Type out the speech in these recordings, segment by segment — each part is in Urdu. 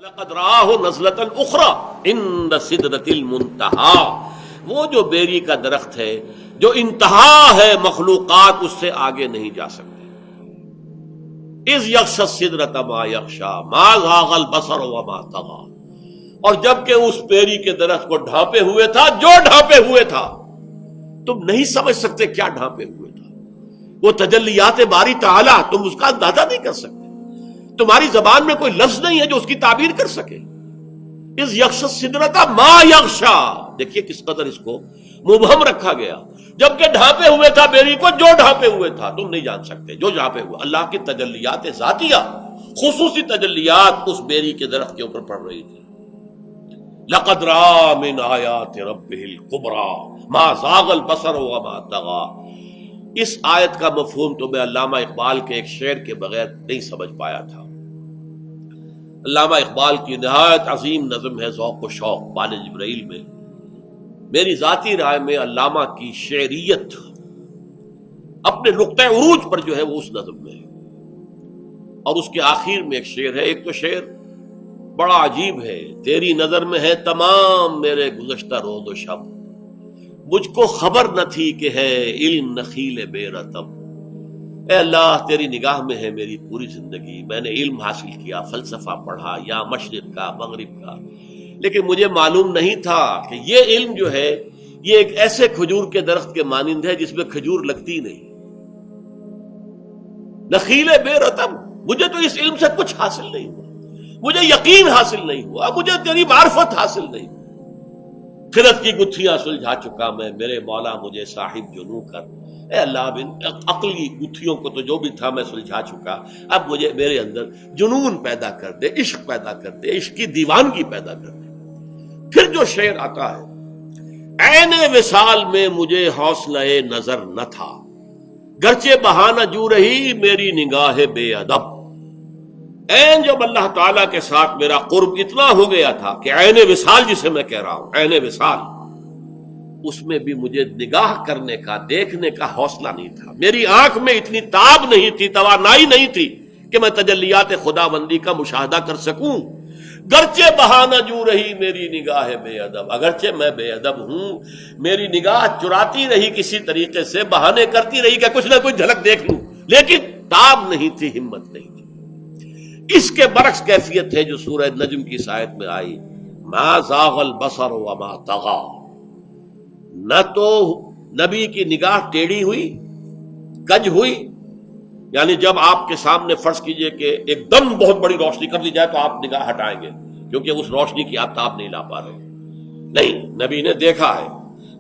لقد راہ نزلۃ اخری عند سدرۃ المنتہا، وہ جو بیری کا درخت ہے جو انتہا ہے، مخلوقات اس سے آگے نہیں جا سکتے۔ اذ یغشی السدرۃ ما یغشی ما زاغ البصر وما طغی، اور جب کہ اس بیری کے درخت کو ڈھانپے ہوئے تھا جو ڈھانپے ہوئے تھا، تم نہیں سمجھ سکتے کیا ڈھانپے ہوئے تھا، وہ تجلیات باری تعالی، تم اس کا اندازہ نہیں کر سکتے، تمہاری زبان میں کوئی لفظ نہیں ہے جو اس کی تعبیر کر سکے۔ اس یغشی السدرۃ ما یغشی، دیکھیے کس قدر اس کو مبہم رکھا گیا، جبکہ ڈھانپے ہوئے تھا بیری کو جو ڈھانپے ہوئے تھا، تم نہیں جان سکتے جو ڈھانپے ہوئے۔ اللہ کی تجلیات ذاتیہ، خصوصی تجلیات اس بیری کے درخت کے اوپر پڑ رہی تھی۔ لقد رأى من آیات ربہ الکبریٰ ما زاغ البصر وما طغی۔ اس آیت کا مفہوم تو میں علامہ اقبال کے ایک شعر کے بغیر نہیں سمجھ پایا تھا۔ علامہ اقبال کی نہایت عظیم نظم ہے ذوق و شوق بال جبرائیل میں، میری ذاتی رائے میں علامہ کی شعریت اپنے نقطہ عروج پر جو ہے وہ اس نظم میں ہے، اور اس کے آخر میں ایک شعر ہے، ایک تو شعر بڑا عجیب ہے، تیری نظر میں ہے تمام میرے گزشتہ روز و شب، مجھ کو خبر نہ تھی کہ ہے علم نخیل بے رتب۔ اے اللہ تیری نگاہ میں ہے میری پوری زندگی، میں نے علم حاصل کیا، فلسفہ پڑھا یا مشرق کا مغرب کا، لیکن مجھے معلوم نہیں تھا کہ یہ علم جو ہے یہ ایک ایسے کھجور کے درخت کے مانند ہے جس میں کھجور لگتی نہیں۔ نخیل بے رتب، مجھے تو اس علم سے کچھ حاصل نہیں ہوا، مجھے یقین حاصل نہیں ہوا، مجھے تیری معرفت حاصل نہیں ہوئی۔ خرد کی گتھیاں سلجھا چکا میں، میرے مولا مجھے صاحب جنوں کر۔ اے اللہ عقلی گتھیوں کو تو جو بھی تھا میں سلجھا چکا، اب مجھے میرے اندر جنون پیدا کر دے، عشق پیدا کر دے، عشق کی دیوانگی پیدا کر دے۔ پھر جو شعر آتا ہے، عین وصال میں مجھے حوصلہ نظر نہ تھا، گرچہ بہانہ جو رہی میری نگاہ بے ادب۔ عین جب اللہ تعالیٰ کے ساتھ میرا قرب اتنا ہو گیا تھا کہ عین وصال جسے میں کہہ رہا ہوں، عین وصال، اس میں بھی مجھے نگاہ کرنے کا، دیکھنے کا حوصلہ نہیں تھا، میری آنکھ میں اتنی تاب نہیں تھی، توانائی نہیں تھی کہ میں تجلیات خداوندی کا مشاہدہ کر سکوں۔ گرچہ بہانہ جو رہی میری نگاہ بے ادب، اگرچہ میں بے ادب ہوں، میری نگاہ چراتی رہی کسی طریقے سے، بہانے کرتی رہی کہ کچھ نہ کچھ جھلک دیکھ لوں، لیکن تاب نہیں تھی، ہمت نہیں تھی۔ اس کے برعکس کیفیت ہے جو سورہ نجم کی اس آیت میں آئی، ما زاغ البصر وما طغی، نہ تو نبی کی نگاہ ٹیڑھی ہوئی، کج ہوئی، یعنی جب آپ کے سامنے فرض کیجئے کہ ایک دم بہت بڑی روشنی کر دی جائے تو آپ نگاہ ہٹائیں گے کیونکہ اس روشنی کی آپ تاب نہیں لا پا رہے، نہیں، نبی نے دیکھا ہے،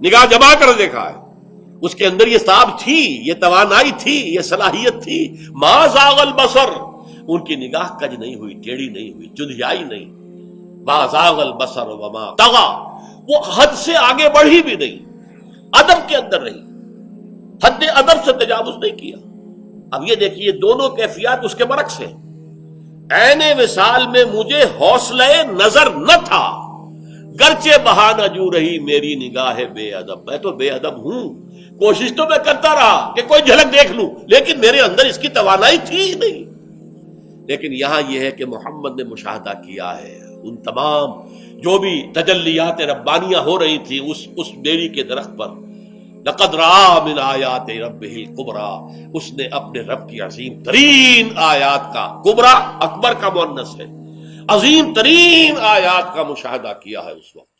نگاہ جما کر دیکھا ہے، اس کے اندر یہ تاب تھی، یہ توانائی تھی، یہ صلاحیت تھی۔ ما زاغ البصر، ان کی نگاہ کج نہیں ہوئی، ٹیڑھی نہیں ہوئی، چدھیائی نہیں۔ ما زاغ البصر وما طغی، وہ حد سے آگے بڑھی بھی نہیں، ادب کے اندر رہی، حد ادب سے تجاوز نہیں کیا۔ اب یہ دیکھیے دونوں کیفیات اس کے برعکس ہیں۔ عین وصال میں مجھے حوصلہ نظر نہ تھا، گرچہ بہانہ جو رہی میری نگاہ بے ادب، میں تو بے ادب ہوں، کوشش تو میں کرتا رہا کہ کوئی جھلک دیکھ لوں، لیکن میرے اندر اس کی توانائی تھی ہی نہیں۔ لیکن یہاں یہ ہے کہ محمد نے مشاہدہ کیا ہے ان تمام جو بھی تجلیات ربانیہ ہو رہی تھی اس بیری کے درخت پر۔ لقد رأى من آیات ربہ الکبریٰ، اس نے اپنے رب کی عظیم ترین آیات کا، کبریٰ اکبر کا مؤنث ہے، عظیم ترین آیات کا مشاہدہ کیا ہے اس وقت۔